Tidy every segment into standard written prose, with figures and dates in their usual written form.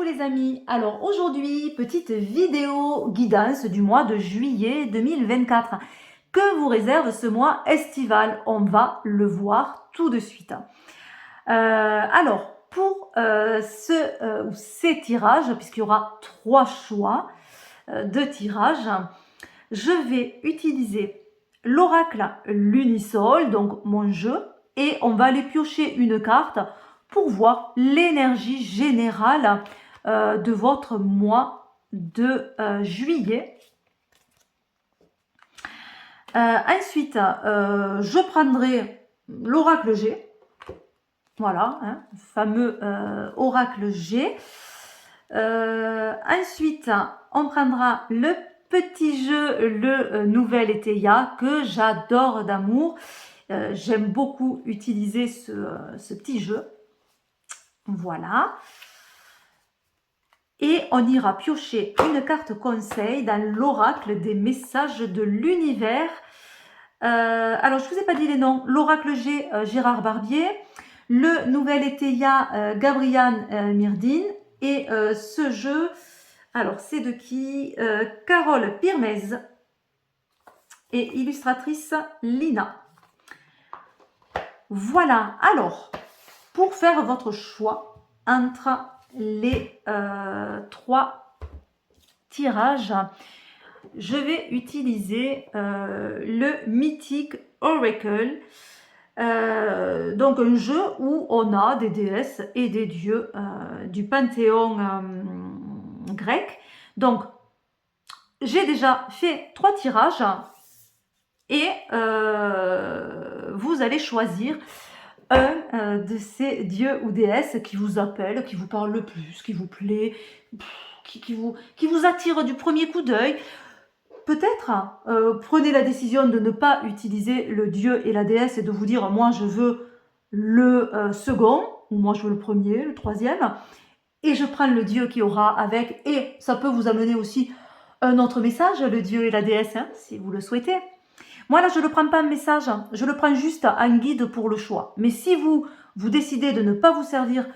les amis, alors aujourd'hui, petite vidéo guidance du mois de juillet 2024. Que vous réserve ce mois estival? On va le voir tout de suite. Alors, pour ces tirages, puisqu'il y aura 3 choix de tirages, je vais utiliser l'oracle Lunisol, donc mon jeu, et on va aller piocher une carte pour voir l'énergie générale de votre mois de juillet. Ensuite, je prendrai l'oracle G. Voilà, hein, fameux oracle G. Ensuite, on prendra le petit jeu, le nouvel Eteia, que j'adore d'amour. J'aime beaucoup utiliser ce petit jeu. Voilà. Et on ira piocher une carte conseil dans l'oracle des messages de l'univers. Alors, je ne vous ai pas dit les noms. L'oracle G, Gérard Barbier. Le nouvel Eteia, Gabriane Myrdine. Et ce jeu, alors c'est de qui? Carole Pirmez et illustratrice Lina. Voilà, alors, pour faire votre choix entre les 3 tirages, je vais utiliser le Mythic Oracle. Donc un jeu où on a des déesses et des dieux du panthéon grec. Donc j'ai déjà fait 3 tirages et vous allez choisir un de ces dieux ou déesses qui vous appelle, qui vous parle le plus, qui vous plaît, qui vous attire du premier coup d'œil. Peut-être prenez la décision de ne pas utiliser le dieu et la déesse et de vous dire moi je veux le second, ou moi je veux le premier, le troisième, et je prends le dieu qui aura avec, et ça peut vous amener aussi un autre message, le dieu et la déesse, hein, si vous le souhaitez. Moi là je ne prends pas un message, je le prends juste en guide pour le choix. Mais si vous décidez de ne pas vous servir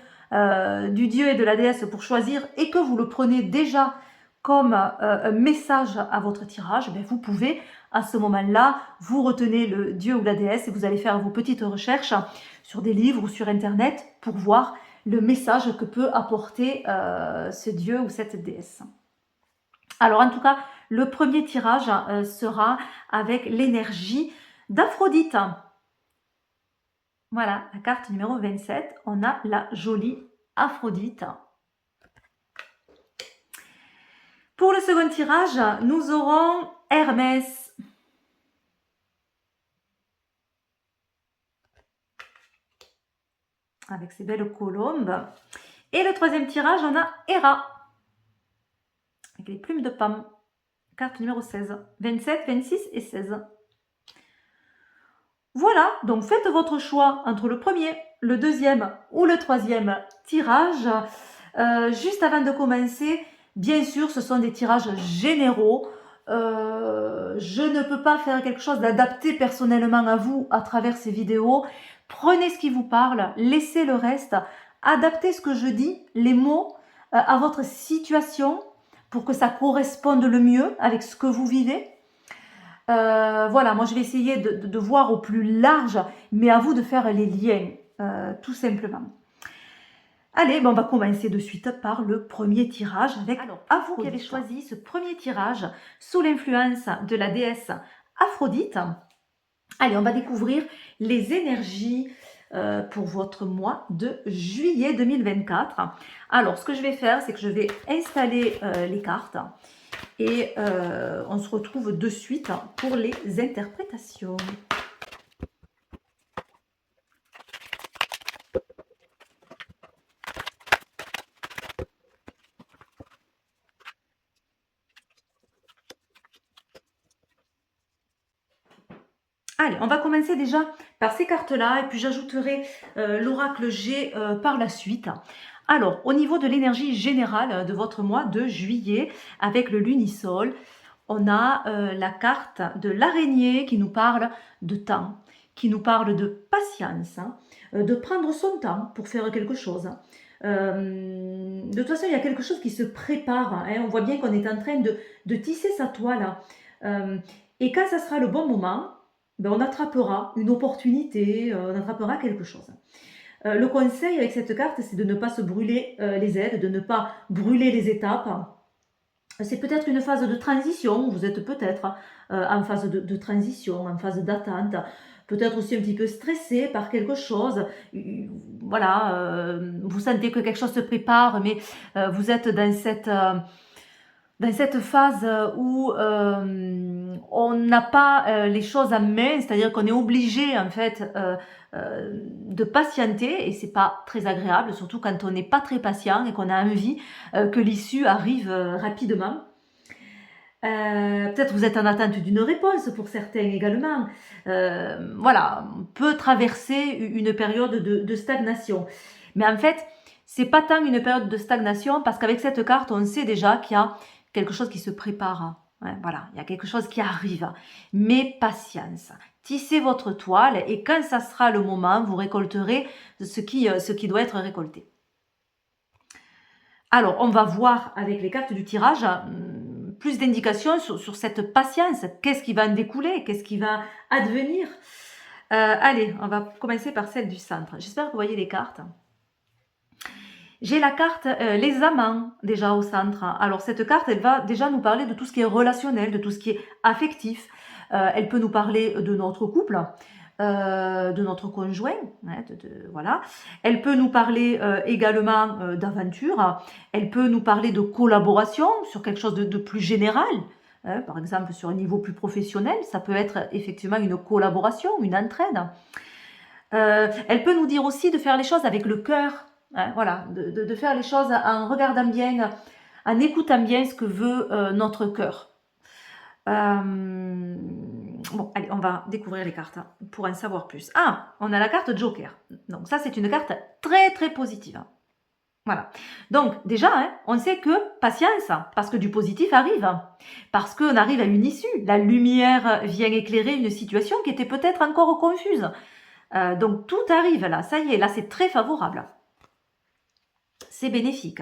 du dieu et de la déesse pour choisir et que vous le prenez déjà comme un message à votre tirage, ben vous pouvez à ce moment-là, vous retenez le dieu ou la déesse et vous allez faire vos petites recherches sur des livres ou sur internet pour voir le message que peut apporter ce dieu ou cette déesse. Alors en tout cas, le premier tirage sera avec l'énergie d'Aphrodite. Voilà, la carte numéro 27, on a la jolie Aphrodite. Pour le second tirage, nous aurons Hermès. Avec ses belles colombes. Et le troisième tirage, on a Héra. Avec les plumes de Pam. Carte numéro 16. 27, 26 et 16. Voilà, donc faites votre choix entre le premier, le deuxième ou le troisième tirage. Juste avant de commencer, bien sûr, ce sont des tirages généraux. Je ne peux pas faire quelque chose d'adapté personnellement à vous à travers ces vidéos. Prenez ce qui vous parle, laissez le reste. Adaptez ce que je dis, les mots, à votre situation pour que ça corresponde le mieux avec ce que vous vivez. Voilà, moi je vais essayer de voir au plus large, mais à vous de faire les liens, tout simplement. Allez, on va commencer de suite par le premier tirage avec à vous qui avez choisi ce premier tirage sous l'influence de la déesse Aphrodite. Allez, on va découvrir les énergies pour votre mois de juillet 2024. Alors, ce que je vais faire, c'est que je vais installer les cartes et on se retrouve de suite pour les interprétations. Allez, on va commencer déjà par ces cartes-là et puis j'ajouterai l'oracle G par la suite. Alors, au niveau de l'énergie générale de votre mois de juillet, avec le Lunisol, on a la carte de l'araignée qui nous parle de temps, qui nous parle de patience, hein, de prendre son temps pour faire quelque chose, De toute façon, il y a quelque chose qui se prépare, hein. On voit bien qu'on est en train de tisser sa toile. Et quand ça sera le bon moment, ben, on attrapera une opportunité, on attrapera quelque chose. Le conseil avec cette carte, c'est de ne pas se brûler les ailes, de ne pas brûler les étapes. C'est peut-être une phase de transition, vous êtes peut-être en phase de transition, en phase d'attente, peut-être aussi un petit peu stressé par quelque chose. Voilà, vous sentez que quelque chose se prépare, mais vous êtes dans cette phase où on n'a pas les choses en main, c'est-à-dire qu'on est obligé en fait de patienter, et c'est pas très agréable, surtout quand on n'est pas très patient et qu'on a envie que l'issue arrive rapidement. Peut-être vous êtes en attente d'une réponse pour certains également. Voilà, on peut traverser une période de stagnation. Mais en fait, c'est pas tant une période de stagnation parce qu'avec cette carte, on sait déjà qu'il y a quelque chose qui se prépare. Ouais, voilà, il y a quelque chose qui arrive. Mais patience. Tissez votre toile et quand ça sera le moment, vous récolterez ce qui doit être récolté. Alors, on va voir avec les cartes du tirage plus d'indications sur cette patience. Qu'est-ce qui va en découler? Qu'est-ce qui va advenir? Allez, on va commencer par celle du centre. J'espère que vous voyez les cartes. J'ai la carte les amants déjà au centre. Alors cette carte, elle va déjà nous parler de tout ce qui est relationnel, de tout ce qui est affectif. Elle peut nous parler de notre couple, de notre conjoint, hein, voilà. Elle peut nous parler également d'aventure. Elle peut nous parler de collaboration sur quelque chose de plus général. Hein, par exemple, sur un niveau plus professionnel, ça peut être effectivement une collaboration, une entraide. Elle peut nous dire aussi de faire les choses avec le cœur. Hein, voilà, de faire les choses en regardant bien, en écoutant bien ce que veut notre cœur. Bon, allez, on va découvrir les cartes pour en savoir plus. Ah, on a la carte Joker. Donc ça, c'est une carte très très positive. Voilà. Donc déjà, hein, on sait que patience, parce que du positif arrive, parce qu'on arrive à une issue. La lumière vient éclairer une situation qui était peut-être encore confuse. Donc tout arrive là, ça y est, là c'est très favorable. C'est bénéfique.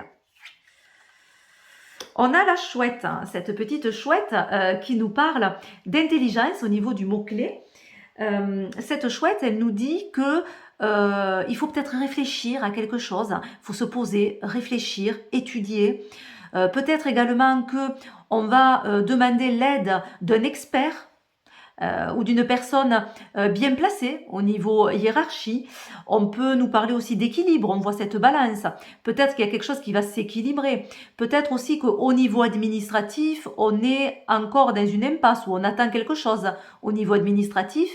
On a la chouette, hein, cette petite chouette qui nous parle d'intelligence au niveau du mot-clé. Cette chouette, elle nous dit que il faut peut-être réfléchir à quelque chose, il faut se poser, réfléchir, étudier. Peut-être également que on va demander l'aide d'un expert ou d'une personne bien placée au niveau hiérarchie. On peut nous parler aussi d'équilibre, on voit cette balance. Peut-être qu'il y a quelque chose qui va s'équilibrer. Peut-être aussi qu'au niveau administratif, on est encore dans une impasse où on attend quelque chose au niveau administratif.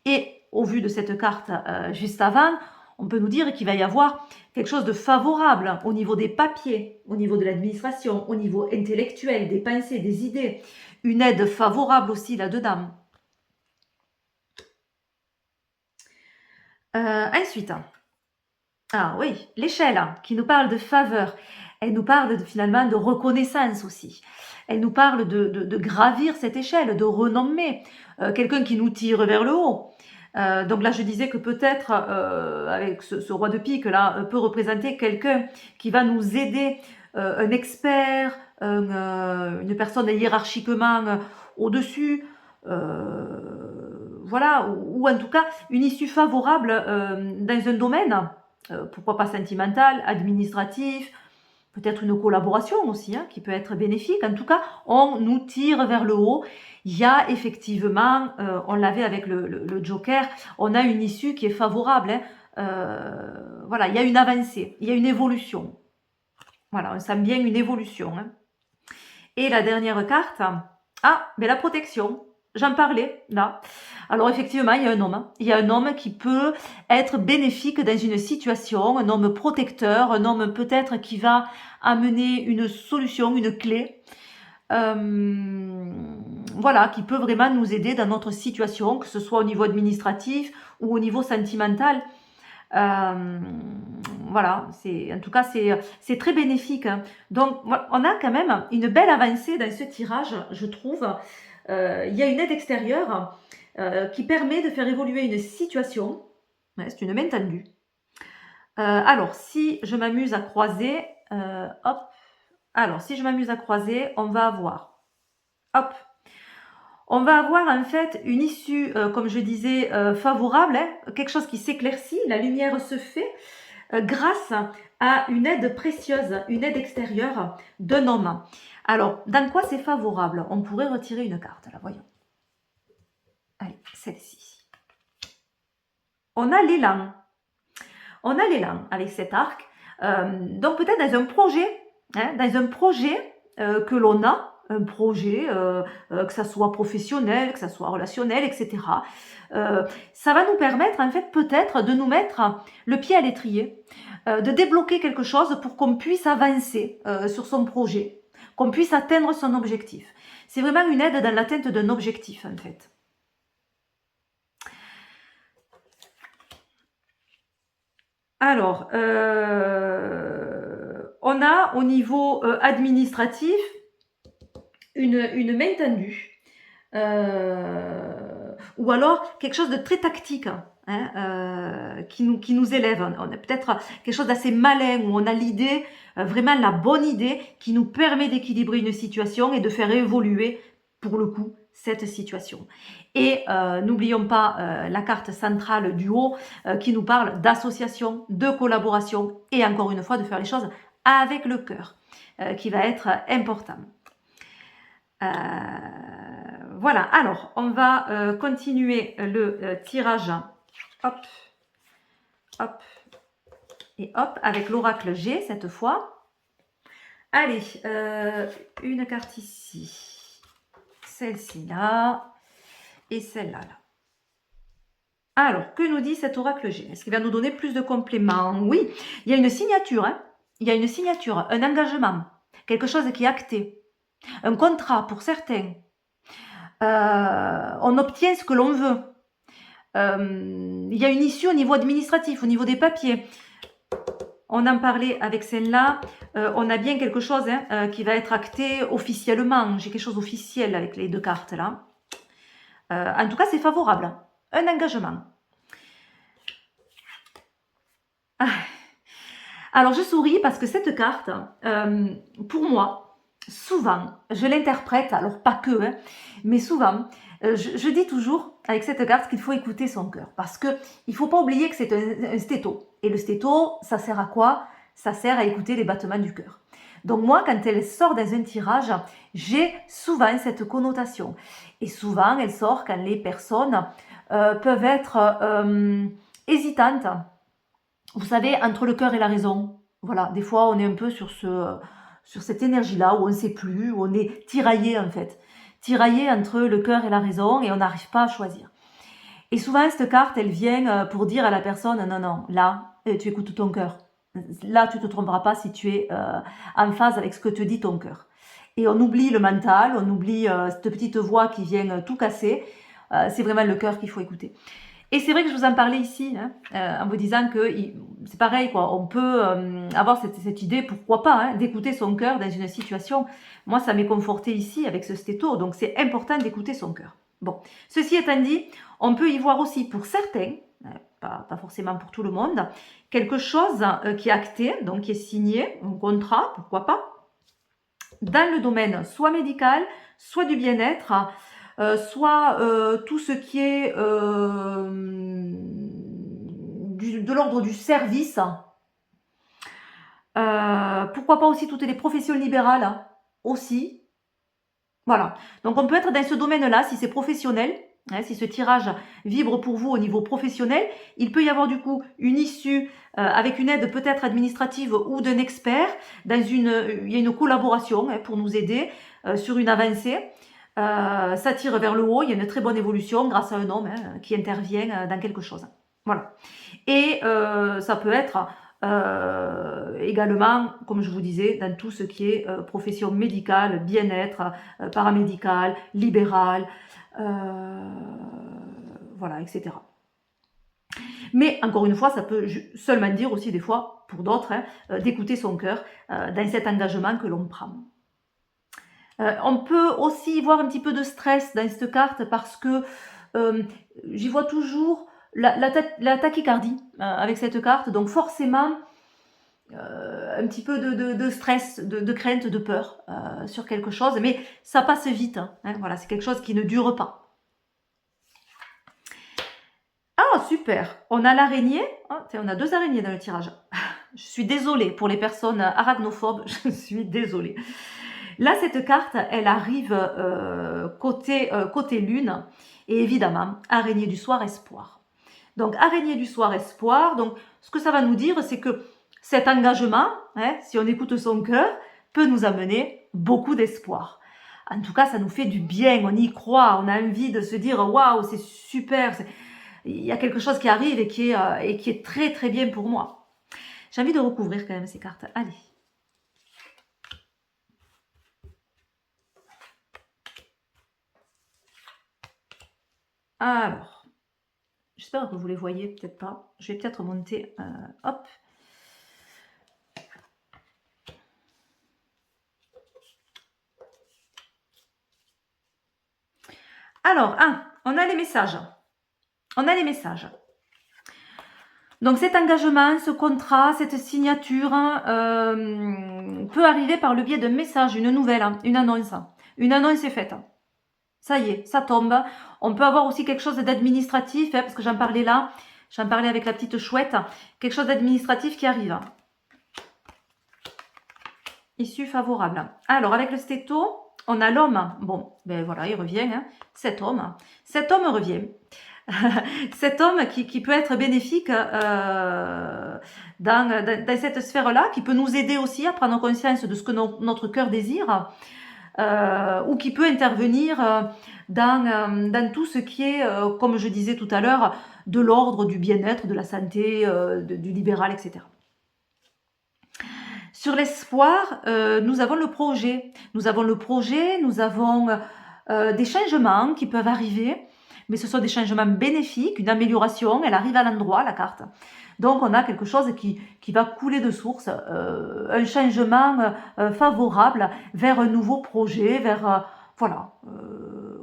Et au vu de cette carte juste avant, on peut nous dire qu'il va y avoir quelque chose de favorable au niveau des papiers, au niveau de l'administration, au niveau intellectuel, des pensées, des idées. Une aide favorable aussi là-dedans. Ensuite, ah oui, l'échelle qui nous parle de faveur. Elle nous parle finalement de reconnaissance aussi. Elle nous parle de gravir cette échelle, de renommer quelqu'un qui nous tire vers le haut. Donc là, je disais que peut-être, avec ce roi de pique là, peut représenter quelqu'un qui va nous aider, un expert, une personne hiérarchiquement au-dessus, voilà, ou en tout cas une issue favorable dans un domaine, pourquoi pas sentimental, administratif, peut-être une collaboration aussi, hein, qui peut être bénéfique. En tout cas, on nous tire vers le haut. Il y a effectivement, on l'avait avec le Joker, on a une issue qui est favorable. Hein. Voilà, il y a une avancée, il y a une évolution. Voilà, on sent bien une évolution. Hein. Et la dernière carte, ah, mais la protection. J'en parlais, là. Alors effectivement, il y a un homme. Hein. Il y a un homme qui peut être bénéfique dans une situation, un homme protecteur, un homme peut-être qui va amener une solution, une clé. Voilà, qui peut vraiment nous aider dans notre situation, que ce soit au niveau administratif ou au niveau sentimental. Voilà, en tout cas, c'est très bénéfique. Hein. Donc, on a quand même une belle avancée dans ce tirage, je trouve. Il y a une aide extérieure qui permet de faire évoluer une situation. Ouais, c'est une main tendue. Alors, si je m'amuse à croiser, hop, alors si je m'amuse à croiser, hop, on va avoir en fait une issue, comme je disais, favorable, hein, quelque chose qui s'éclaircit, la lumière se fait, grâce à une aide précieuse, une aide extérieure d'un homme. Alors, dans quoi c'est favorable? On pourrait retirer une carte, là, voyons. Allez, celle-ci. On a l'élan. On a l'élan avec cet arc. Donc peut-être dans un projet, hein, que l'on a, un projet, que ça soit professionnel, que ça soit relationnel, etc. Ça va nous permettre en fait peut-être de nous mettre le pied à l'étrier, de débloquer quelque chose pour qu'on puisse avancer sur son projet, qu'on puisse atteindre son objectif. C'est vraiment une aide dans l'atteinte d'un objectif en fait. Alors, on a au niveau administratif une main tendue, ou alors quelque chose de très tactique, hein, qui nous élève. On a peut-être quelque chose d'assez malin où on a l'idée, vraiment la bonne idée qui nous permet d'équilibrer une situation et de faire évoluer pour le coup cette situation. Et n'oublions pas la carte centrale du haut qui nous parle d'association, de collaboration et encore une fois de faire les choses avec le cœur qui va être important. Voilà, alors on va continuer le tirage, hop, hop et hop, avec l'oracle G cette fois. Allez, une carte ici, celle-ci là, et celle-là là. Alors, que nous dit cet oracle G? Est-ce qu'il va nous donner plus de compléments? Oui, il y a une signature, hein, il y a une signature, un engagement, quelque chose qui est acté, un contrat pour certains. On obtient ce que l'on veut. Il y a une issue au niveau administratif, au niveau des papiers. On en parlait avec celle-là. On a bien quelque chose qui va être acté officiellement. J'ai quelque chose officiel avec les deux cartes là. En tout cas, c'est favorable. Un engagement. Ah. Alors, je souris parce que cette carte, pour moi, souvent, je l'interprète, alors pas que, hein, mais souvent, je dis toujours avec cette carte qu'il faut écouter son cœur. Parce qu'il ne faut pas oublier que c'est un stéto. Et le stéto, ça sert à quoi? Ça sert à écouter les battements du cœur. Donc moi, quand elle sort dans un tirage, j'ai souvent cette connotation. Et souvent, elle sort quand les personnes peuvent être hésitantes. Vous savez, entre le cœur et la raison. Voilà, des fois, on est un peu sur cette énergie-là où on ne sait plus, où on est tiraillé en fait. Tiraillé entre le cœur et la raison et on n'arrive pas à choisir. Et souvent, cette carte, elle vient pour dire à la personne, non, non, là, tu écoutes ton cœur. Là, tu ne te tromperas pas si tu es en phase avec ce que te dit ton cœur. Et on oublie le mental, on oublie cette petite voix qui vient tout casser. C'est vraiment le cœur qu'il faut écouter. Et c'est vrai que je vous en parlais ici, hein, en vous disant que c'est pareil, quoi. On peut avoir cette idée, pourquoi pas, hein, d'écouter son cœur dans une situation. Moi, ça m'est conforté ici avec ce stéto, donc c'est important d'écouter son cœur. Bon, ceci étant dit, on peut y voir aussi pour certains, pas forcément pour tout le monde, quelque chose qui est acté, donc qui est signé, un contrat, pourquoi pas, dans le domaine soit médical, soit du bien-être, soit tout ce qui est de l'ordre du service. Pourquoi pas aussi toutes les professions libérales aussi. Voilà. Donc on peut être dans ce domaine-là si c'est professionnel. Hein, si ce tirage vibre pour vous au niveau professionnel, il peut y avoir du coup une issue avec une aide peut-être administrative ou d'un expert. Il y a une collaboration pour nous aider sur une avancée. Ça tire vers le haut, il y a une très bonne évolution grâce à un homme qui intervient dans quelque chose. Voilà. Et ça peut être également, comme je vous disais, dans tout ce qui est profession médicale, bien-être, paramédicale, libérale, voilà, etc. Mais encore une fois, ça peut seulement dire aussi des fois, pour d'autres, d'écouter son cœur dans cet engagement que l'on prend. On peut aussi voir un petit peu de stress dans cette carte parce que j'y vois toujours la tachycardie avec cette carte. Donc forcément, un petit peu de stress, de crainte, de peur sur quelque chose. Mais ça passe vite. Hein, voilà, c'est quelque chose qui ne dure pas. Ah, super. On a l'araignée. Oh, on a 2 araignées dans le tirage. Je suis désolée pour les personnes arachnophobes. Je suis désolée. Là, cette carte, elle arrive côté lune. Et évidemment, araignée du soir, espoir. Donc, araignée du soir, espoir. Donc, ce que ça va nous dire, c'est que cet engagement, hein, si on écoute son cœur, peut nous amener beaucoup d'espoir. En tout cas, ça nous fait du bien, on y croit, on a envie de se dire « Waouh, c'est super, il y a quelque chose qui arrive et qui est très très bien pour moi. » J'ai envie de recouvrir quand même ces cartes. Allez. Alors, j'espère que vous les voyez, peut-être pas. Je vais peut-être monter, hop. Alors, on a les messages. On a les messages. Donc cet engagement, ce contrat, cette signature peut arriver par le biais d'un message, une nouvelle, une annonce. Une annonce est faite. Ça y est, ça tombe. On peut avoir aussi quelque chose d'administratif, parce que j'en parlais là, j'en parlais avec la petite chouette, quelque chose d'administratif qui arrive. Issue favorable. Alors avec le stéto, on a l'homme. Bon, ben voilà, il revient. Cet homme revient. Cet homme qui peut être bénéfique dans cette sphère-là, qui peut nous aider aussi à prendre conscience de ce que notre cœur désire, ou qui peut intervenir dans tout ce qui est, comme je disais tout à l'heure, de l'ordre, du bien-être, de la santé, du libéral, etc. Sur l'espoir, nous avons le projet. Nous avons des changements qui peuvent arriver, mais ce sont des changements bénéfiques, une amélioration, elle arrive à l'endroit, la carte. Donc on a quelque chose qui va couler de source, un changement favorable vers un nouveau projet, voilà,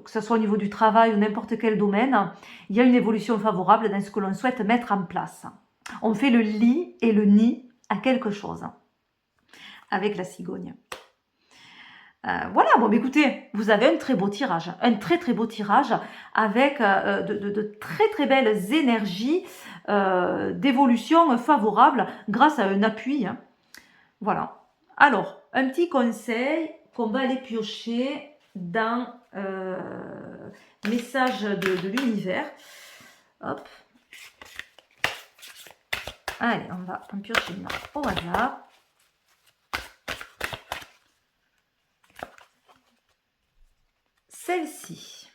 que ce soit au niveau du travail ou n'importe quel domaine, il y a une évolution favorable dans ce que l'on souhaite mettre en place. On fait le lit et le nid à quelque chose avec la cigogne. Voilà, bon, écoutez, vous avez un très beau tirage, avec de très très belles énergies d'évolution favorable grâce à un appui. Voilà. Alors, un petit conseil qu'on va aller piocher dans message de l'univers. Hop. Allez, on va en piocher une au hasard. Celle-ci.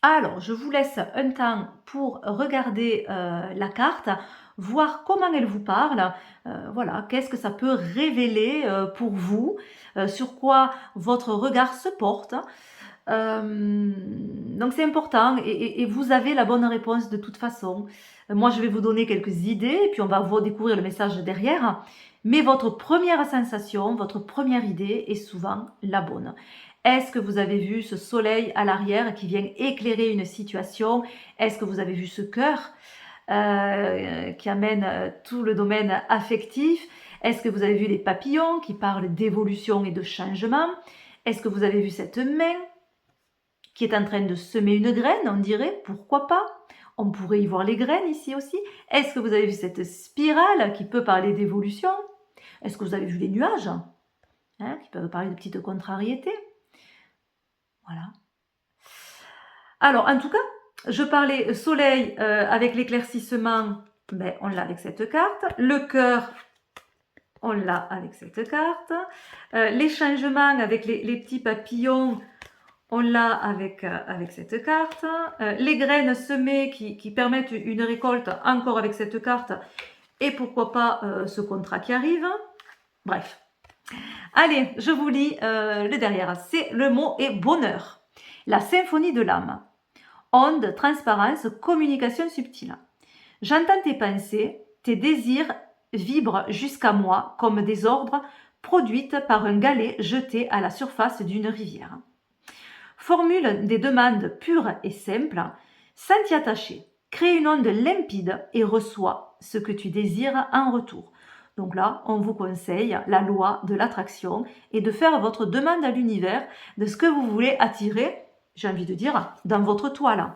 Alors, je vous laisse un temps pour regarder la carte, voir comment elle vous parle, voilà, qu'est-ce que ça peut révéler pour vous, sur quoi votre regard se porte. Donc c'est important et vous avez la bonne réponse de toute façon. Moi, je vais vous donner quelques idées et puis on va vous découvrir le message derrière. Mais votre première sensation, votre première idée est souvent la bonne. Est-ce que vous avez vu ce soleil à l'arrière qui vient éclairer une situation? Est-ce que vous avez vu ce cœur qui amène tout le domaine affectif? Est-ce que vous avez vu les papillons qui parlent d'évolution et de changement? Est-ce que vous avez vu cette main qui est en train de semer une graine, on dirait, pourquoi pas? On pourrait y voir les graines ici aussi. Est-ce que vous avez vu cette spirale qui peut parler d'évolution? Est-ce que vous avez vu les nuages qui peuvent parler de petites contrariétés? Voilà. Alors, en tout cas, je parlais soleil avec l'éclaircissement, ben, on l'a avec cette carte. Le cœur, on l'a avec cette carte. Les changements avec les petits papillons, on l'a avec cette carte. Les graines semées qui permettent une récolte encore avec cette carte. Et pourquoi pas ce contrat qui arrive. Bref. Allez, je vous lis le derrière. C'est le mot est bonheur. La symphonie de l'âme. Onde, transparence, communication subtile. J'entends tes pensées, tes désirs vibrent jusqu'à moi comme des ordres produites par un galet jeté à la surface d'une rivière. Formule des demandes pures et simples, sans t'y attacher. Crée une onde limpide et reçois ce que tu désires en retour. Donc là, on vous conseille la loi de l'attraction et de faire votre demande à l'univers de ce que vous voulez attirer, j'ai envie de dire, dans votre toile.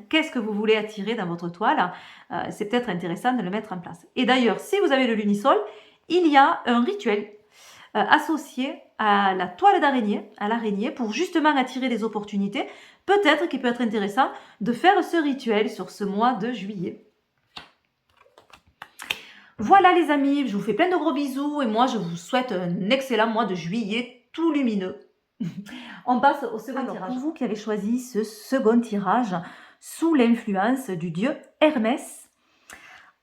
Qu'est-ce que vous voulez attirer dans votre toile? C'est peut-être intéressant de le mettre en place. Et d'ailleurs, si vous avez le lunisol, il y a un rituel associé à la toile d'araignée, à l'araignée, pour justement attirer des opportunités. Peut-être qu'il peut être intéressant de faire ce rituel sur ce mois de juillet. Voilà les amis, je vous fais plein de gros bisous et moi je vous souhaite un excellent mois de juillet tout lumineux. On passe au second tirage. Pour vous qui avez choisi ce second tirage sous l'influence du dieu Hermès,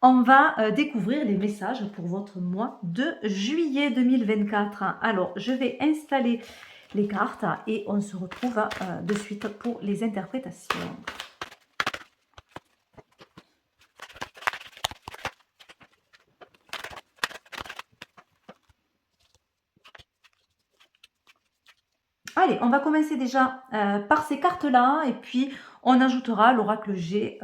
on va découvrir les messages pour votre mois de juillet 2024. Alors, je vais installer les cartes et on se retrouve de suite pour les interprétations. Allez, on va commencer déjà par ces cartes-là et puis on ajoutera l'oracle G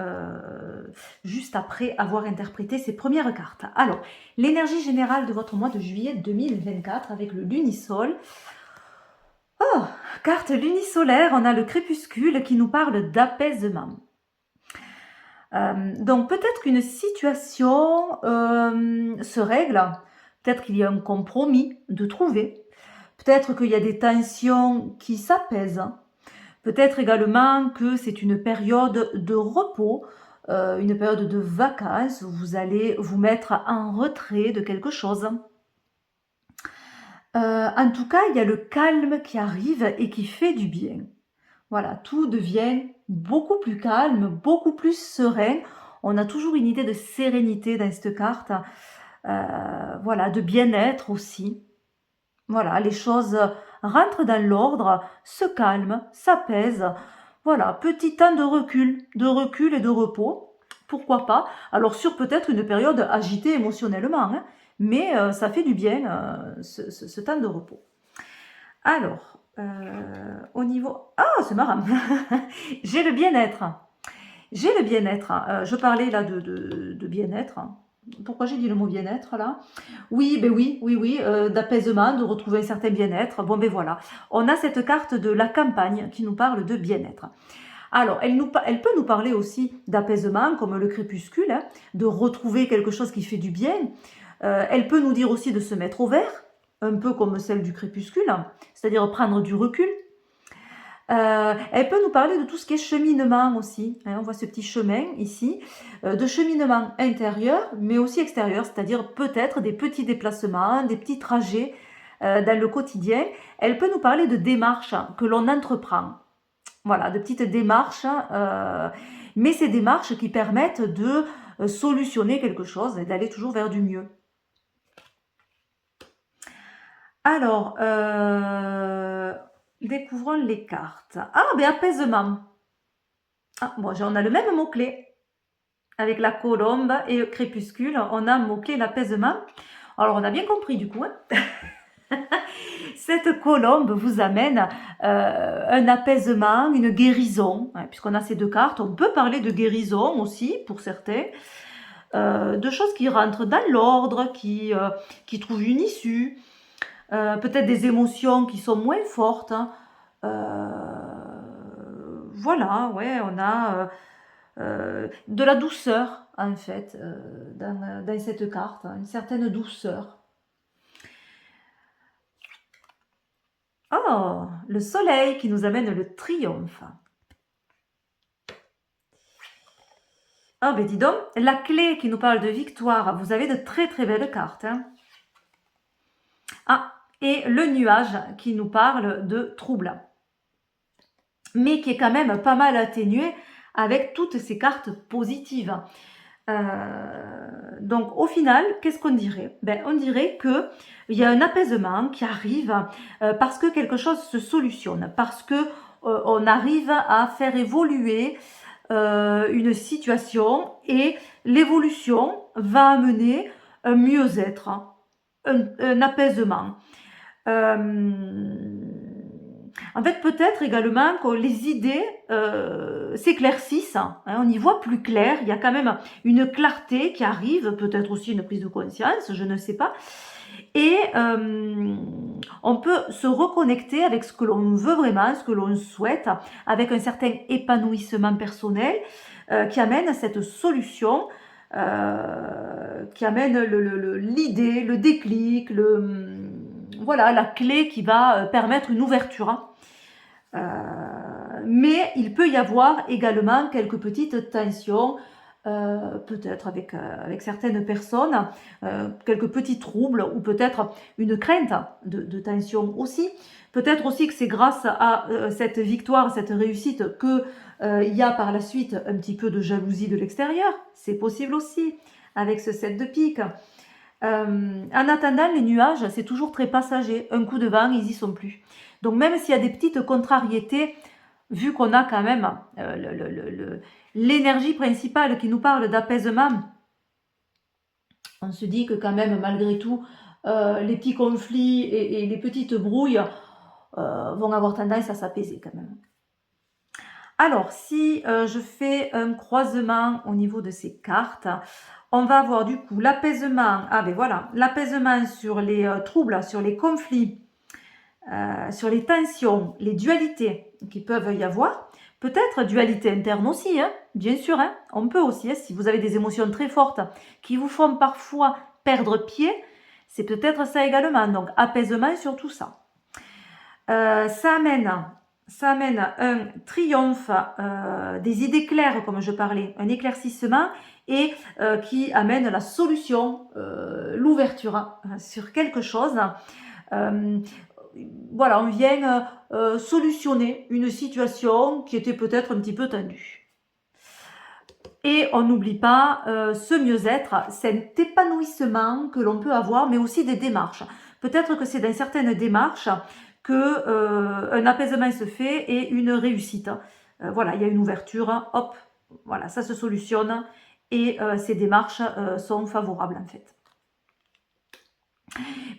juste après avoir interprété ces premières cartes. Alors, l'énergie générale de votre mois de juillet 2024 avec le lunisol. Oh, carte lunisolaire, on a le crépuscule qui nous parle d'apaisement. Donc peut-être qu'une situation se règle, peut-être qu'il y a un compromis de trouver. Peut-être qu'il y a des tensions qui s'apaisent. Peut-être également que c'est une période de repos, une période de vacances où vous allez vous mettre en retrait de quelque chose. En tout cas, il y a le calme qui arrive et qui fait du bien. Voilà, tout devient beaucoup plus calme, beaucoup plus serein. On a toujours une idée de sérénité dans cette carte. Voilà, de bien-être aussi. Voilà, les choses rentrent dans l'ordre, se calment, s'apaisent. Voilà, petit temps de recul et de repos, pourquoi pas. Alors sur peut-être une période agitée émotionnellement, hein, mais ça fait du bien ce temps de repos. Alors, au niveau... Ah, c'est marrant. J'ai le bien-être. J'ai le bien-être. Je parlais là de bien-être. Pourquoi j'ai dit le mot bien-être là? Oui, ben oui, d'apaisement, de retrouver un certain bien-être. Bon, ben voilà. On a cette carte de la campagne qui nous parle de bien-être. Alors, elle peut nous parler aussi d'apaisement, comme le crépuscule, hein, de retrouver quelque chose qui fait du bien. Elle peut nous dire aussi de se mettre au vert, un peu comme celle du crépuscule, hein, c'est-à-dire prendre du recul. Elle peut nous parler de tout ce qui est cheminement aussi. Hein, on voit ce petit chemin ici, de cheminement intérieur, mais aussi extérieur, c'est-à-dire peut-être des petits déplacements, des petits trajets dans le quotidien. Elle peut nous parler de démarches que l'on entreprend. Voilà, de petites démarches, mais ces démarches qui permettent de solutionner quelque chose et d'aller toujours vers du mieux. Alors, découvrons les cartes. Ah, ben apaisement. Ah, bon, on a le même mot-clé. Avec la colombe et le crépuscule, on a mot-clé l'apaisement. Alors, on a bien compris du coup. Hein. Cette colombe vous amène un apaisement, une guérison. Hein, puisqu'on a ces deux cartes, on peut parler de guérison aussi pour certains. De choses qui rentrent dans l'ordre, qui trouvent une issue. Peut-être des émotions qui sont moins fortes. Hein. Voilà, ouais, on a de la douceur, en fait, dans cette carte, hein, une certaine douceur. Oh, le soleil qui nous amène le triomphe. Ah, ben dis donc, la clé qui nous parle de victoire. Vous avez de très très belles cartes. Hein. Ah, et le nuage qui nous parle de trouble. Mais qui est quand même pas mal atténué avec toutes ces cartes positives. Donc au final, qu'est-ce qu'on dirait? Ben, on dirait qu'il y a un apaisement qui arrive parce que quelque chose se solutionne, parce que on arrive à faire évoluer une situation et l'évolution va amener un mieux-être, un apaisement. En En fait, peut-être également que les idées s'éclaircissent, hein, on y voit plus clair, il y a quand même une clarté qui arrive, peut-être aussi une prise de conscience, je ne sais pas. Et on peut se reconnecter avec ce que l'on veut vraiment, ce que l'on souhaite, avec un certain épanouissement personnel qui amène cette solution, qui amène l'idée, le déclic, voilà, la clé qui va permettre une ouverture, hein. Mais il peut y avoir également quelques petites tensions, peut-être avec certaines personnes, quelques petits troubles ou peut-être une crainte de tension aussi. Peut-être aussi que c'est grâce à cette victoire, cette réussite que il y a par la suite un petit peu de jalousie de l'extérieur. C'est possible aussi avec ce 7 de pique. En attendant, les nuages, c'est toujours très passager. Un coup de vent, ils y sont plus. Donc même s'il y a des petites contrariétés, vu qu'on a quand même l'énergie principale qui nous parle d'apaisement, on se dit que quand même, malgré tout, les petits conflits et les petites brouilles vont avoir tendance à s'apaiser quand même. Alors, si je fais un croisement au niveau de ces cartes, on va avoir du coup l'apaisement, ah ben voilà, l'apaisement sur les troubles, sur les conflits, sur les tensions, les dualités qui peuvent y avoir. Peut-être dualité interne aussi, hein, bien sûr, hein, on peut aussi, hein, si vous avez des émotions très fortes qui vous font parfois perdre pied, c'est peut-être ça également, donc apaisement sur tout ça. Ça amène un triomphe des idées claires, comme je parlais, un éclaircissement et qui amène la solution, l'ouverture sur quelque chose. Voilà, on vient solutionner une situation qui était peut-être un petit peu tendue. Et on n'oublie pas ce mieux-être, cet épanouissement que l'on peut avoir, mais aussi des démarches. Peut-être que c'est dans certaines démarches qu'un apaisement se fait et une réussite. Voilà, il y a une ouverture, hop, voilà, ça se solutionne et ces démarches sont favorables en fait.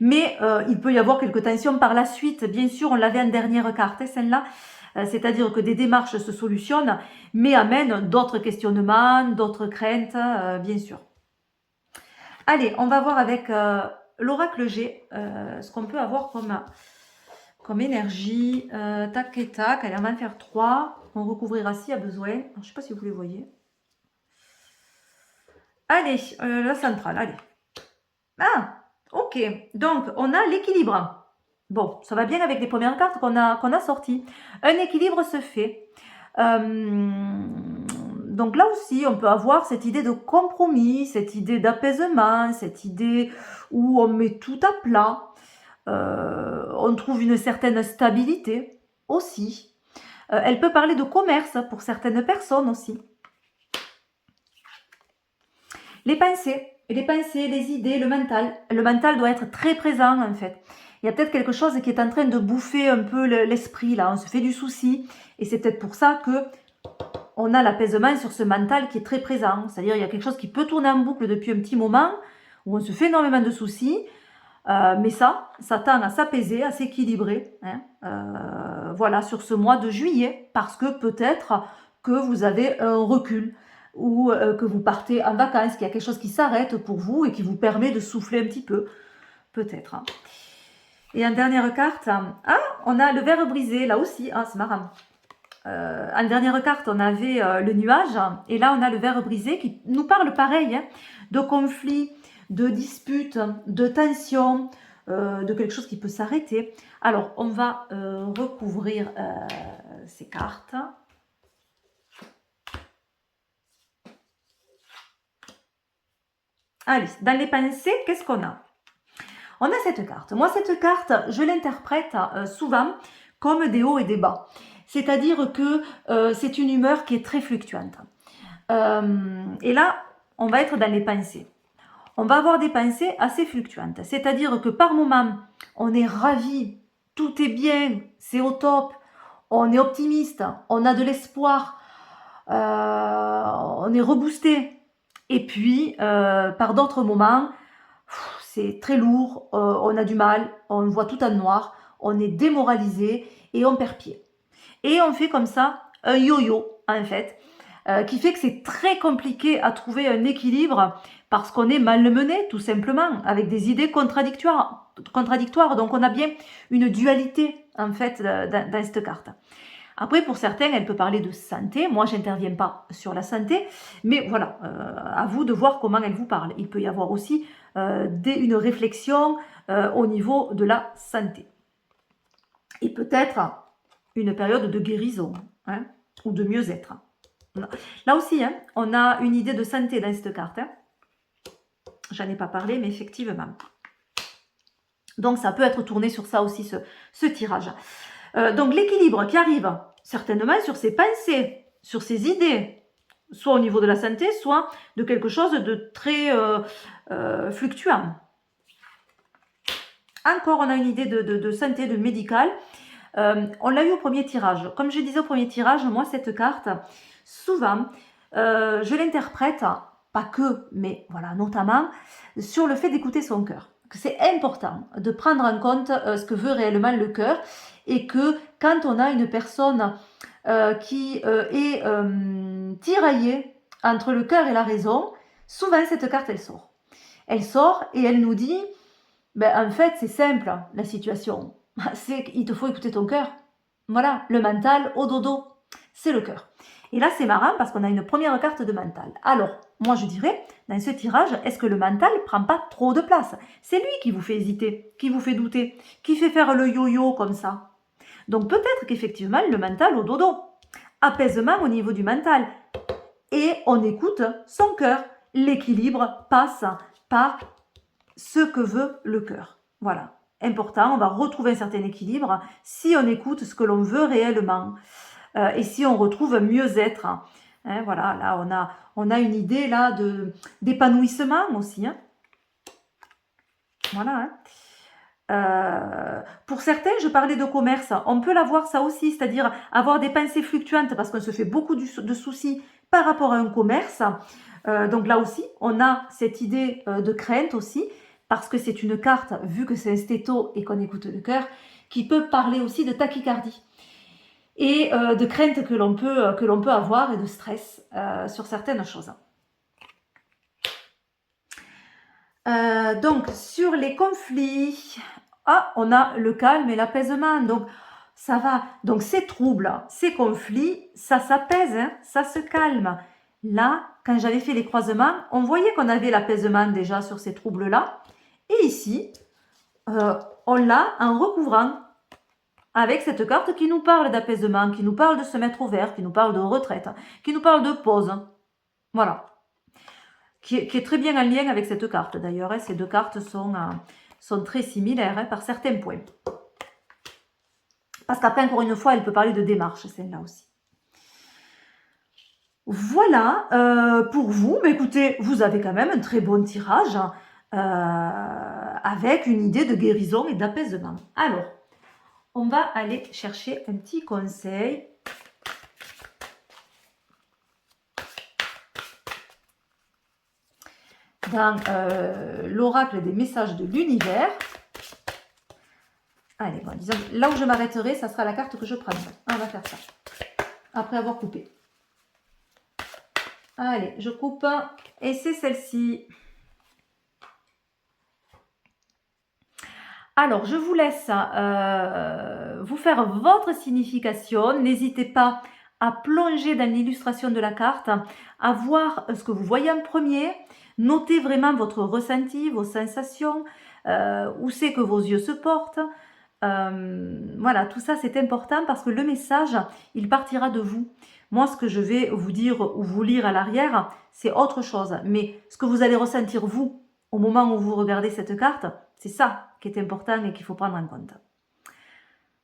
Mais il peut y avoir quelques tensions par la suite. Bien sûr, on l'avait en dernière carte, celle-là. C'est-à-dire que des démarches se solutionnent, mais amènent d'autres questionnements, d'autres craintes, bien sûr. Allez, on va voir avec l'oracle G ce qu'on peut avoir comme énergie. Tac et tac. Allez, on va en faire 3. On recouvrira s'il y a besoin. Alors, je ne sais pas si vous les voyez. Allez, la centrale, allez. Ah, ok. Donc, on a l'équilibre. Bon, ça va bien avec les premières cartes qu'on a sorties. Un équilibre se fait. Donc là aussi, on peut avoir cette idée de compromis, cette idée d'apaisement, cette idée où on met tout à plat. On trouve une certaine stabilité aussi. Elle peut parler de commerce pour certaines personnes aussi. Les pensées, les idées, le mental. Le mental doit être très présent en fait. Il y a peut-être quelque chose qui est en train de bouffer un peu l'esprit là. On se fait du souci et c'est peut-être pour ça que on a l'apaisement sur ce mental qui est très présent. C'est-à-dire il y a quelque chose qui peut tourner en boucle depuis un petit moment où on se fait énormément de soucis. Mais ça tend à s'apaiser, à s'équilibrer, hein, voilà, sur ce mois de juillet, parce que peut-être que vous avez un recul ou que vous partez en vacances, qu'il y a quelque chose qui s'arrête pour vous et qui vous permet de souffler un petit peu, peut-être. Hein. Et en dernière carte, on a le verre brisé, là aussi, c'est marrant. En dernière carte, on avait le nuage, et là, on a le verre brisé qui nous parle pareil, hein, de conflits, de disputes, de tensions, de quelque chose qui peut s'arrêter. Alors, on va recouvrir ces cartes. Allez, dans les pensées, qu'est-ce qu'on a? On a cette carte. Moi, cette carte, je l'interprète souvent comme des hauts et des bas. C'est-à-dire que c'est une humeur qui est très fluctuante. Et là, on va être dans les pensées. On va avoir des pensées assez fluctuantes. C'est-à-dire que par moment, on est ravi, tout est bien, c'est au top, on est optimiste, on a de l'espoir, on est reboosté. Et puis, par d'autres moments, c'est très lourd, on a du mal, on voit tout en noir, on est démoralisé et on perd pied. Et on fait comme ça un yo-yo, en fait, qui fait que c'est très compliqué à trouver un équilibre parce qu'on est malmené, tout simplement, avec des idées contradictoires. Donc on a bien une dualité, en fait, dans cette carte. Après, pour certains, elle peut parler de santé. Moi, je n'interviens pas sur la santé. Mais voilà, à vous de voir comment elle vous parle. Il peut y avoir aussi une réflexion au niveau de la santé. Et peut-être une période de guérison, hein, ou de mieux-être. Là aussi, hein, on a une idée de santé dans cette carte. Hein. J'en ai pas parlé, mais effectivement. Donc, ça peut être tourné sur ça aussi, ce tirage. Donc, l'équilibre qui arrive certainement sur ses pensées, sur ses idées, soit au niveau de la santé, soit de quelque chose de très fluctuant. Encore, on a une idée de santé, de médical. On l'a eu au premier tirage. Comme je disais au premier tirage, moi, cette carte, souvent, je l'interprète, pas que, mais voilà, notamment, sur le fait d'écouter son cœur. Que c'est important de prendre en compte ce que veut réellement le cœur et que quand on a une personne qui est tiraillée entre le cœur et la raison, souvent cette carte, elle sort. Elle sort et elle nous dit, ben, en fait, c'est simple, la situation. C'est qu'il te faut écouter ton cœur. Voilà, le mental au dodo, c'est le cœur. Et là, c'est marrant parce qu'on a une première carte de mental. Alors, moi, je dirais, dans ce tirage, est-ce que le mental ne prend pas trop de place? C'est lui qui vous fait hésiter, qui vous fait douter, qui fait faire le yo-yo comme ça. Donc, peut-être qu'effectivement, le mental au dodo. Apaisement au niveau du mental. Et on écoute son cœur. L'équilibre passe par ce que veut le cœur. Voilà. Important, on va retrouver un certain équilibre si on écoute ce que l'on veut réellement et si on retrouve un mieux-être. Hein, voilà, là on a une idée là d'épanouissement aussi. Hein. Voilà. Hein. Pour certains, je parlais de commerce. On peut l'avoir ça aussi, c'est-à-dire avoir des pensées fluctuantes parce qu'on se fait beaucoup de soucis par rapport à un commerce. Donc là aussi, on a cette idée de crainte aussi. Parce que c'est une carte, vu que c'est un stéto et qu'on écoute le cœur, qui peut parler aussi de tachycardie et de crainte que l'on peut avoir et de stress sur certaines choses. Donc, sur les conflits, on a le calme et l'apaisement. Donc, ça va. Donc, ces troubles, ces conflits, ça s'apaise, hein, ça se calme. Là, quand j'avais fait les croisements, on voyait qu'on avait l'apaisement déjà sur ces troubles-là. Et ici, on l'a en recouvrant avec cette carte qui nous parle d'apaisement, qui nous parle de se mettre au vert, qui nous parle de retraite, qui nous parle de pause. Voilà. Qui est très bien en lien avec cette carte d'ailleurs. Hein. Ces deux cartes sont très similaires hein, par certains points. Parce qu'après, encore une fois, elle peut parler de démarche, celle-là aussi. Voilà pour vous. Mais écoutez, vous avez quand même un très bon tirage. Avec une idée de guérison et d'apaisement. Alors, on va aller chercher un petit conseil. Dans l'oracle des messages de l'univers. Allez, bon, disons, là où je m'arrêterai, ça sera la carte que je prendrai. On va faire ça. Après avoir coupé. Allez, je coupe. Et c'est celle-ci. Alors, je vous laisse vous faire votre signification. N'hésitez pas à plonger dans l'illustration de la carte, à voir ce que vous voyez en premier. Notez vraiment votre ressenti, vos sensations, où c'est que vos yeux se portent. Voilà, tout ça c'est important parce que le message, il partira de vous. Moi, ce que je vais vous dire ou vous lire à l'arrière, c'est autre chose. Mais ce que vous allez ressentir vous, au moment où vous regardez cette carte, c'est ça qui est important et qu'il faut prendre en compte.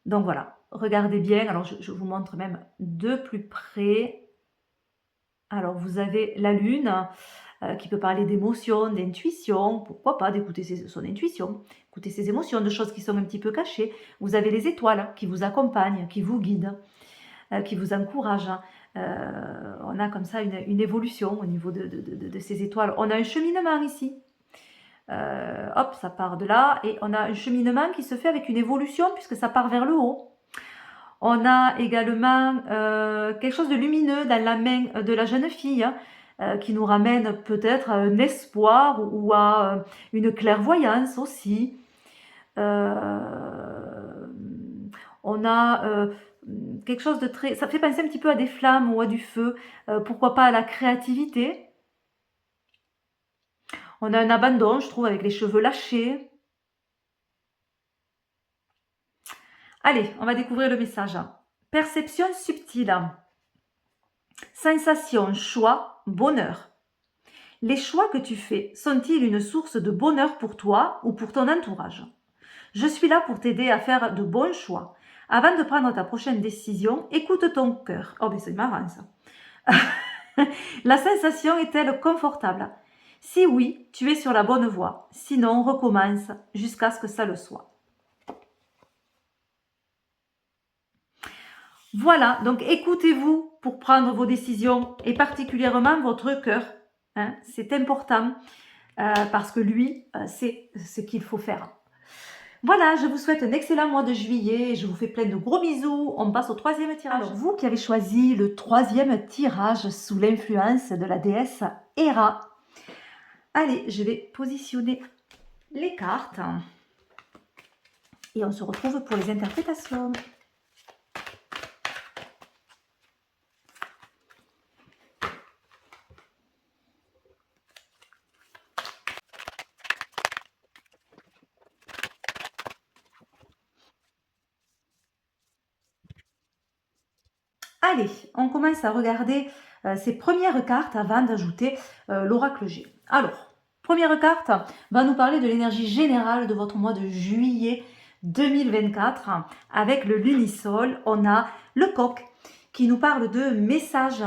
Donc voilà, regardez bien. Alors je vous montre même de plus près. Alors vous avez la lune qui peut parler d'émotion, d'intuition, pourquoi pas d'écouter son intuition, écouter ses émotions, de choses qui sont un petit peu cachées. Vous avez les étoiles qui vous accompagnent, qui vous guident, qui vous encouragent. On a comme ça une évolution au niveau de ces étoiles. On a un cheminement ici. Hop, ça part de là et on a un cheminement qui se fait avec une évolution puisque ça part vers le haut. On a également quelque chose de lumineux dans la main de la jeune fille, hein, qui nous ramène peut-être à un espoir ou à une clairvoyance aussi. Euh, on a quelque chose de très... Ça fait penser un petit peu à des flammes ou à du feu. Pourquoi pas à la créativité. On a un abandon, je trouve, avec les cheveux lâchés. Allez, on va découvrir le message. Perception subtile. Sensation, choix, bonheur. Les choix que tu fais sont-ils une source de bonheur pour toi ou pour ton entourage? Je suis là pour t'aider à faire de bons choix. Avant de prendre ta prochaine décision, écoute ton cœur. Oh, mais c'est marrant ça. La sensation est-elle confortable? Si oui, tu es sur la bonne voie. Sinon, recommence jusqu'à ce que ça le soit. Voilà, donc écoutez-vous pour prendre vos décisions et particulièrement votre cœur. Hein, c'est important parce que lui, c'est ce qu'il faut faire. Voilà, je vous souhaite un excellent mois de juillet. Je vous fais plein de gros bisous. On passe au troisième tirage. Alors, vous qui avez choisi le troisième tirage sous l'influence de la déesse Héra. Allez, je vais positionner les cartes. Et on se retrouve pour les interprétations. Allez, on commence à regarder ces premières cartes avant d'ajouter l'oracle G. Alors, première carte va nous parler de l'énergie générale de votre mois de juillet 2024. Avec le lunisol, on a le coq qui nous parle de messages.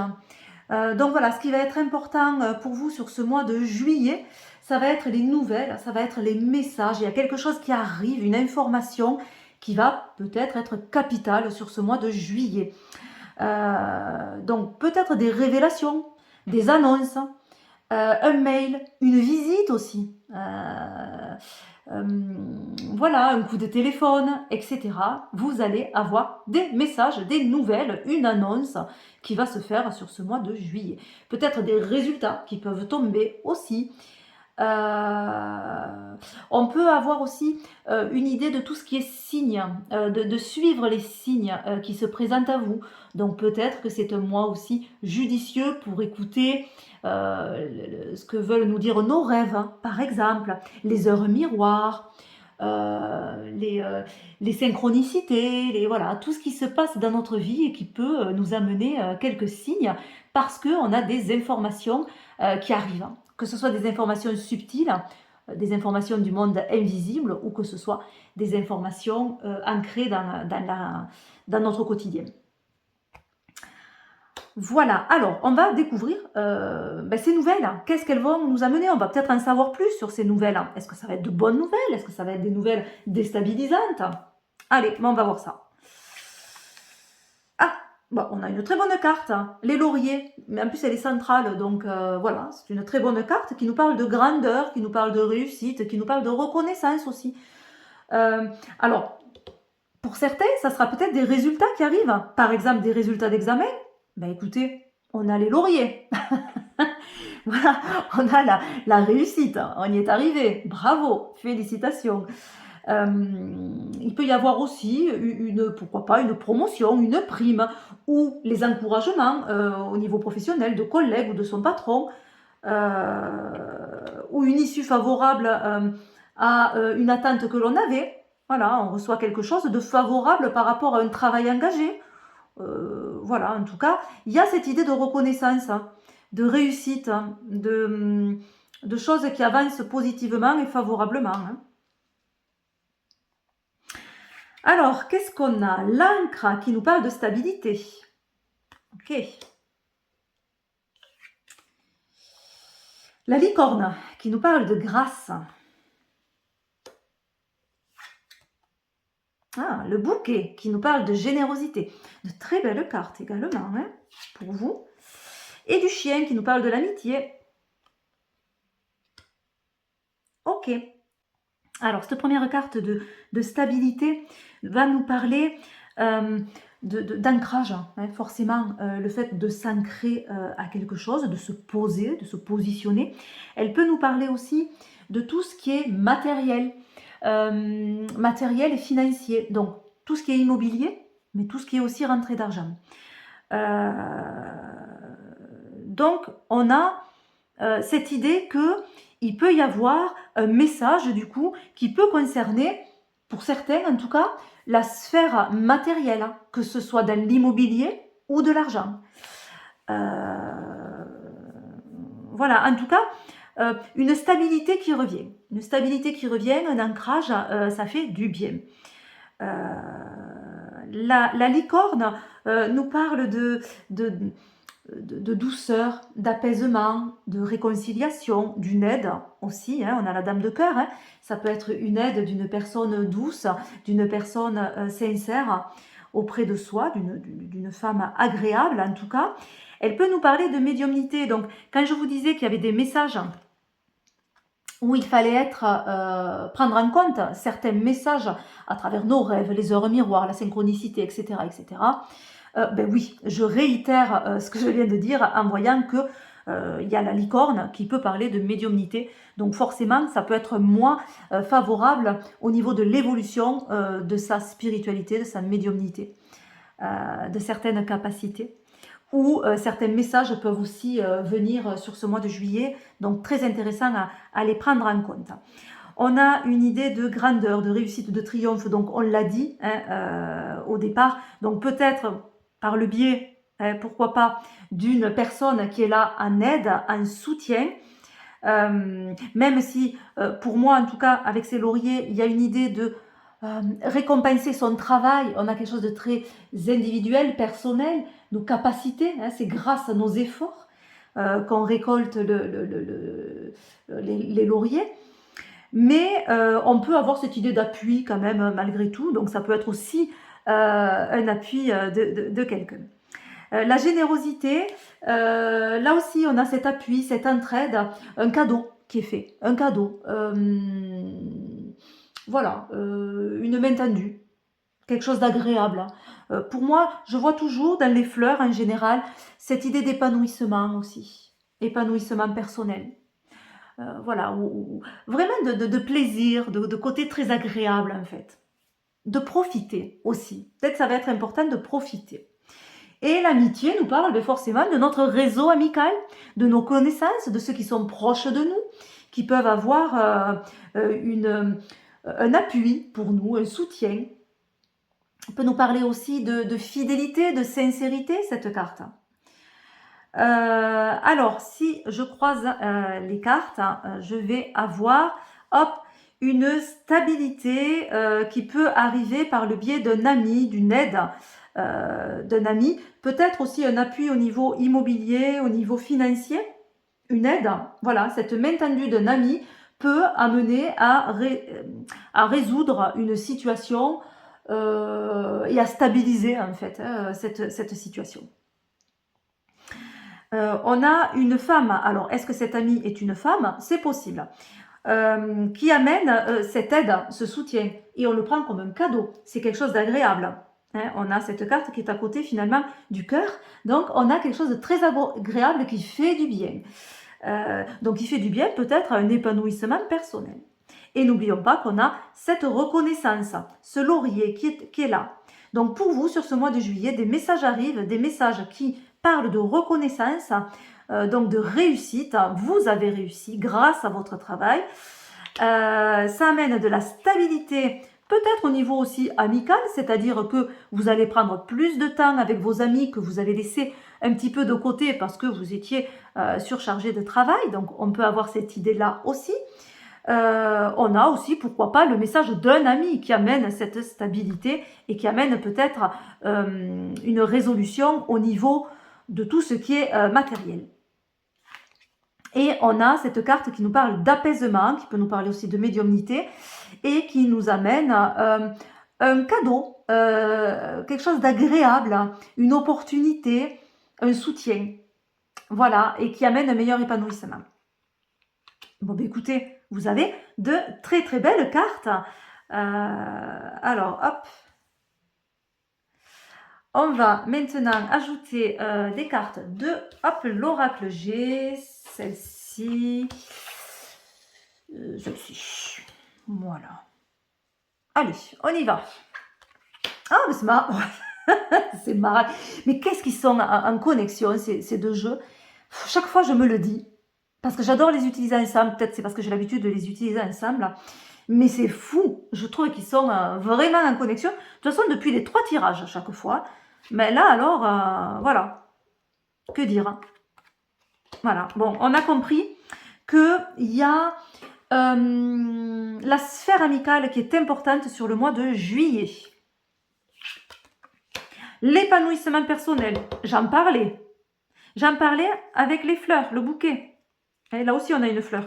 Donc voilà, ce qui va être important pour vous sur ce mois de juillet, ça va être les nouvelles, ça va être les messages. Il y a quelque chose qui arrive, une information qui va peut-être être capitale sur ce mois de juillet. Donc peut-être des révélations, des annonces, un mail, une visite aussi. Voilà, un coup de téléphone, etc. Vous allez avoir des messages, des nouvelles, une annonce qui va se faire sur ce mois de juillet. Peut-être des résultats qui peuvent tomber aussi. On peut avoir aussi une idée de tout ce qui est signe, de suivre les signes qui se présentent à vous. Donc peut-être que c'est un mois aussi judicieux pour écouter ce que veulent nous dire nos rêves, hein. Par exemple, les heures miroirs, les synchronicités, voilà, tout ce qui se passe dans notre vie et qui peut nous amener quelques signes parce qu'on a des informations qui arrivent, hein. Que ce soit des informations subtiles, des informations du monde invisible ou que ce soit des informations ancrées dans notre quotidien. Voilà, alors on va découvrir ces nouvelles. Qu'est-ce qu'elles vont nous amener? On va peut-être en savoir plus sur ces nouvelles. Est-ce que ça va être de bonnes nouvelles? Est-ce que ça va être des nouvelles déstabilisantes? Allez, on va voir ça. Ah, bon, on a une très bonne carte, hein. Les lauriers, mais en plus elle est centrale, donc voilà, c'est une très bonne carte qui nous parle de grandeur, qui nous parle de réussite, qui nous parle de reconnaissance aussi. Alors, pour certains, ça sera peut-être des résultats qui arrivent, par exemple des résultats d'examen. Ben écoutez, on a les lauriers. Voilà, on a la réussite, on y est arrivé, bravo, félicitations. Il peut y avoir aussi pourquoi pas, une promotion, une prime, ou les encouragements au niveau professionnel de collègues ou de son patron, ou une issue favorable à une attente que l'on avait. Voilà, on reçoit quelque chose de favorable par rapport à un travail engagé. Voilà, en tout cas, il y a cette idée de reconnaissance, hein, de réussite, hein, de choses qui avancent positivement et favorablement, hein. Alors, qu'est-ce qu'on a? L'encre qui nous parle de stabilité. Ok. La licorne qui nous parle de grâce. Ah, le bouquet qui nous parle de générosité. De très belles cartes également, hein, pour vous. Et du chien qui nous parle de l'amitié. Ok. Alors, cette première carte de stabilité va nous parler d'ancrage, hein, forcément, le fait de s'ancrer à quelque chose, de se poser, de se positionner. Elle peut nous parler aussi de tout ce qui est matériel, matériel et financier. Donc, tout ce qui est immobilier, mais tout ce qui est aussi rentrée d'argent. Donc, on a cette idée qu'il peut y avoir un message, du coup, qui peut concerner, pour certains en tout cas, la sphère matérielle, hein, que ce soit dans l'immobilier ou de l'argent. Voilà, en tout cas, une stabilité qui revient. Une stabilité qui revient, un ancrage, ça fait du bien. La licorne nous parle de douceur, d'apaisement, de réconciliation, d'une aide aussi. Hein, on a la dame de cœur, hein, ça peut être une aide d'une personne douce, d'une personne sincère auprès de soi, d'une femme agréable en tout cas. Elle peut nous parler de médiumnité. Donc, quand je vous disais qu'il y avait des messages où il fallait prendre en compte certains messages à travers nos rêves, les heures miroirs, la synchronicité, etc., etc., ben oui, je réitère ce que je viens de dire en voyant que il y a la licorne qui peut parler de médiumnité. Donc forcément, ça peut être moins favorable au niveau de l'évolution de sa spiritualité, de sa médiumnité, de certaines capacités. Ou certains messages peuvent aussi venir sur ce mois de juillet, donc très intéressant à les prendre en compte. On a une idée de grandeur, de réussite, de triomphe, donc on l'a dit hein, au départ, donc peut-être par le biais, pourquoi pas, d'une personne qui est là en aide, en soutien, même si pour moi en tout cas avec ces lauriers il y a une idée de récompenser son travail, on a quelque chose de très individuel, personnel, nos capacités, hein, c'est grâce à nos efforts qu'on récolte les lauriers. Mais on peut avoir cette idée d'appui quand même malgré tout, donc ça peut être aussi un appui de quelqu'un. La générosité, là aussi on a cet appui, cette entraide, un cadeau qui est fait, un cadeau. Voilà, une main tendue, quelque chose d'agréable. Pour moi, je vois toujours dans les fleurs en général cette idée d'épanouissement aussi, épanouissement personnel. Voilà, vraiment de plaisir, de côté très agréable en fait. De profiter aussi. Peut-être ça va être important de profiter. Et l'amitié nous parle forcément de notre réseau amical, de nos connaissances, de ceux qui sont proches de nous, qui peuvent avoir un appui pour nous, un soutien. On peut nous parler aussi de fidélité, de sincérité, cette carte. Alors, si je croise les cartes, je vais avoir, hop, une stabilité qui peut arriver par le biais d'un ami, d'une aide d'un ami, peut-être aussi un appui au niveau immobilier, au niveau financier, une aide. Voilà, cette main tendue d'un ami peut amener à résoudre une situation et à stabiliser en fait cette situation. On a une femme, alors est-ce que cette amie est une femme? C'est possible. Qui amène cette aide, ce soutien. Et on le prend comme un cadeau. C'est quelque chose d'agréable. Hein, on a cette carte qui est à côté finalement du cœur. Donc on a quelque chose de très agréable qui fait du bien. Donc qui fait du bien peut-être à un épanouissement personnel. Et n'oublions pas qu'on a cette reconnaissance, ce laurier qui est là. Donc pour vous, sur ce mois de juillet, des messages arrivent, des messages qui parlent de reconnaissance, donc de réussite. Vous avez réussi grâce à votre travail. Ça amène de la stabilité, peut-être au niveau aussi amical, c'est-à-dire que vous allez prendre plus de temps avec vos amis que vous avez laissé un petit peu de côté parce que vous étiez surchargé de travail. Donc on peut avoir cette idée-là aussi. On a aussi, pourquoi pas, le message d'un ami qui amène cette stabilité et qui amène peut-être une résolution au niveau de tout ce qui est matériel. Et on a cette carte qui nous parle d'apaisement, qui peut nous parler aussi de médiumnité et qui nous amène un cadeau, quelque chose d'agréable, une opportunité, un soutien. Voilà, et qui amène un meilleur épanouissement. Bon, ben écoutez, vous avez de très très belles cartes. Alors, hop. On va maintenant ajouter des cartes de l'oracle G, celle-ci, celle-ci. Voilà. Allez, on y va. Ah, mais c'est marrant. C'est marrant. Mais qu'est-ce qu'ils sont en connexion, ces deux jeux. Chaque fois, je me le dis. Parce que j'adore les utiliser ensemble. Peut-être c'est parce que j'ai l'habitude de les utiliser ensemble. Mais c'est fou. Je trouve qu'ils sont vraiment en connexion. De toute façon, depuis les 3 tirages à chaque fois. Mais là, alors, voilà. Que dire, hein. Voilà. Bon, on a compris qu'il y a la sphère amicale qui est importante sur le mois de juillet. L'épanouissement personnel, j'en parlais. J'en parlais avec les fleurs, le bouquet. Et là aussi, on a une fleur.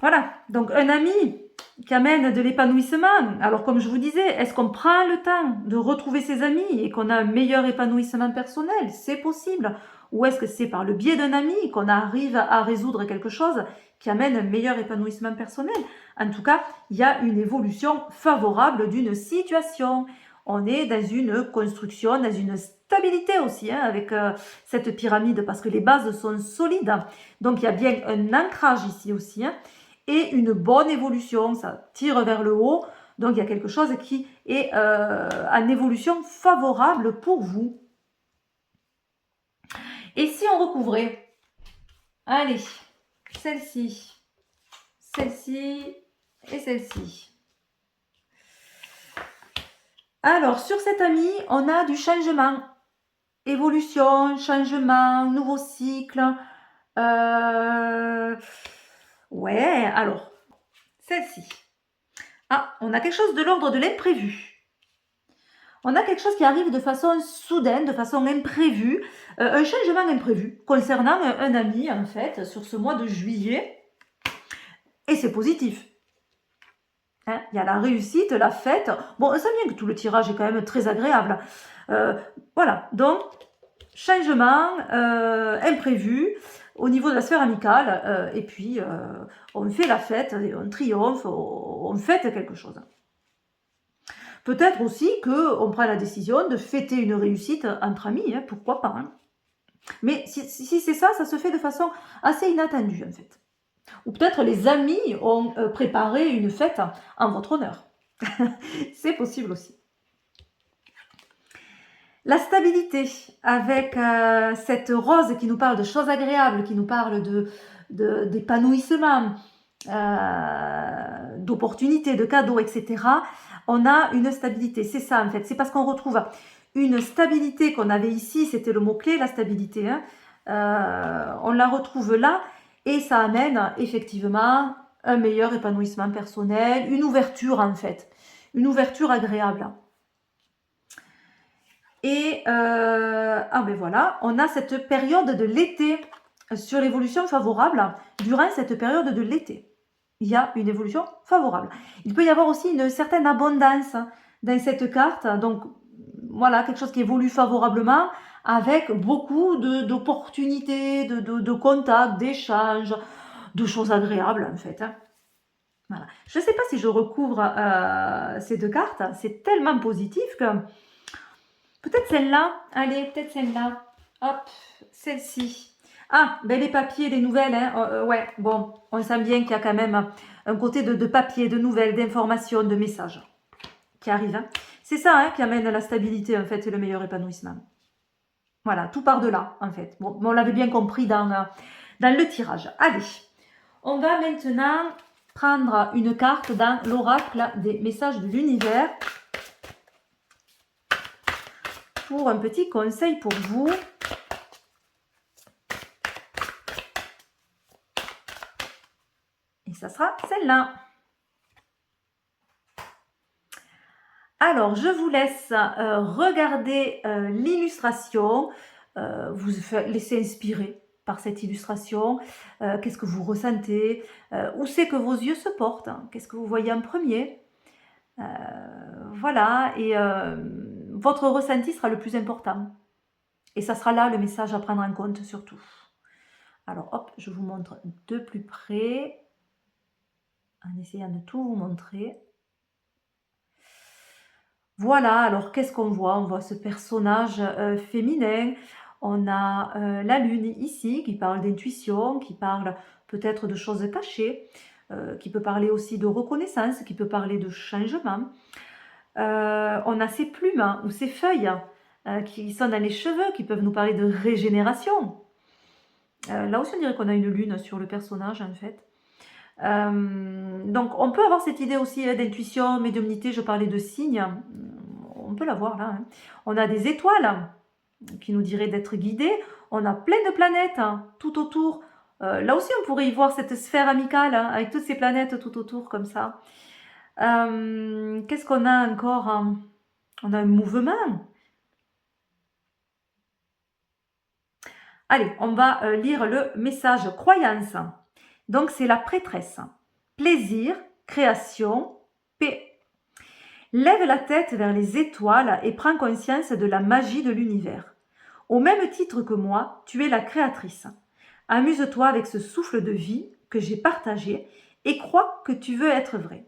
Voilà, donc un ami qui amène de l'épanouissement. Alors comme je vous disais, est-ce qu'on prend le temps de retrouver ses amis et qu'on a un meilleur épanouissement personnel? C'est possible. Ou est-ce que c'est par le biais d'un ami qu'on arrive à résoudre quelque chose qui amène un meilleur épanouissement personnel? En tout cas, il y a une évolution favorable d'une situation. On est dans une construction, dans une stabilité aussi, hein, avec cette pyramide, parce que les bases sont solides. Donc il y a bien un ancrage ici aussi, hein, et une bonne évolution, ça tire vers le haut. Donc il y a quelque chose qui est en évolution favorable pour vous. Et si on recouvrait, allez, celle-ci, celle-ci et celle-ci. Alors, sur cet ami, on a du changement. Évolution, changement, nouveau cycle. Ouais, alors, celle-ci. Ah, on a quelque chose de l'ordre de l'imprévu. On a quelque chose qui arrive de façon soudaine, de façon imprévue, un changement imprévu concernant un ami, en fait, sur ce mois de juillet. Et c'est positif. Hein, il y a la réussite, la fête. Bon, on sent bien que tout le tirage est quand même très agréable. Voilà, donc, changement imprévu au niveau de la sphère amicale. Et puis, on fait la fête, on triomphe, on fête quelque chose. Peut-être aussi qu'on prend la décision de fêter une réussite entre amis, hein, pourquoi pas. Hein. Mais si c'est ça, ça se fait de façon assez inattendue en fait. Ou peut-être les amis ont préparé une fête en votre honneur. C'est possible aussi. La stabilité avec cette rose qui nous parle de choses agréables, qui nous parle d'épanouissement, d'opportunités, de cadeaux, etc. On a une stabilité. C'est ça en fait. C'est parce qu'on retrouve une stabilité qu'on avait ici, c'était le mot-clé, la stabilité. Hein. On la retrouve là et ça amène effectivement un meilleur épanouissement personnel, une ouverture en fait, une ouverture agréable. Et ah ben voilà, on a cette période de l'été sur l'évolution favorable. Durant cette période de l'été, il y a une évolution favorable. Il peut y avoir aussi une certaine abondance dans cette carte. Donc voilà, quelque chose qui évolue favorablement avec beaucoup d'opportunités, de contacts, d'échanges, de choses agréables en fait. Hein. Voilà. Je ne sais pas si je recouvre ces deux cartes. C'est tellement positif que peut-être celle-là. Allez, peut-être celle-là. Hop, celle-ci. Ah, ben les papiers, les nouvelles. Hein. Ouais, bon, on sent bien qu'il y a quand même un côté de papier, de nouvelles, d'informations, de messages qui arrivent. Hein. C'est ça hein, qui amène la stabilité, en fait, et le meilleur épanouissement. Voilà, tout part de là, en fait. Bon, on l'avait bien compris dans le tirage. Allez, on va maintenant prendre une carte dans l'oracle des messages de l'univers pour un petit conseil pour vous. Et ça sera celle-là. Alors, je vous laisse regarder l'illustration, vous laisser inspirer par cette illustration. Qu'est-ce que vous ressentez? Où c'est que vos yeux se portent? Hein. Qu'est-ce que vous voyez en premier? Voilà, et votre ressenti sera le plus important. Et ça sera là le message à prendre en compte surtout. Alors, hop, je vous montre de plus près, en essayant de tout vous montrer. Voilà, alors qu'est-ce qu'on voit? On voit ce personnage, féminin. On a, la lune ici qui parle d'intuition, qui parle peut-être de choses cachées, qui peut parler aussi de reconnaissance, qui peut parler de changement. On a ces plumes hein, ou ces feuilles, qui sont dans les cheveux, qui peuvent nous parler de régénération. Là aussi, on dirait qu'on a une lune sur le personnage, en fait. Donc on peut avoir cette idée aussi, d'intuition, médiumnité, je parlais de signes, on peut l'avoir là, hein. On a des étoiles qui nous diraient d'être guidés, on a plein de planètes, hein, tout autour. Là aussi, on pourrait y voir cette sphère amicale, hein, avec toutes ces planètes tout autour comme ça. Qu'est-ce qu'on a encore, hein? On a un mouvement. Allez, on va, lire le message croyance. Donc c'est la prêtresse. Plaisir, création, paix. Lève la tête vers les étoiles et prends conscience de la magie de l'univers. Au même titre que moi, tu es la créatrice. Amuse-toi avec ce souffle de vie que j'ai partagé et crois que tu veux être vrai.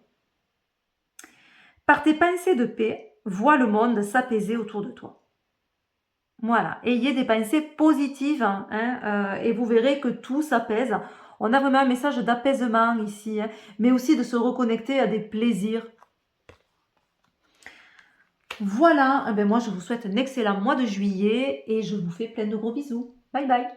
Par tes pensées de paix, vois le monde s'apaiser autour de toi. Voilà, ayez des pensées positives hein, et vous verrez que tout s'apaise. On a vraiment un message d'apaisement ici, hein, mais aussi de se reconnecter à des plaisirs. Voilà, eh ben moi je vous souhaite un excellent mois de juillet et je vous fais plein de gros bisous. Bye bye.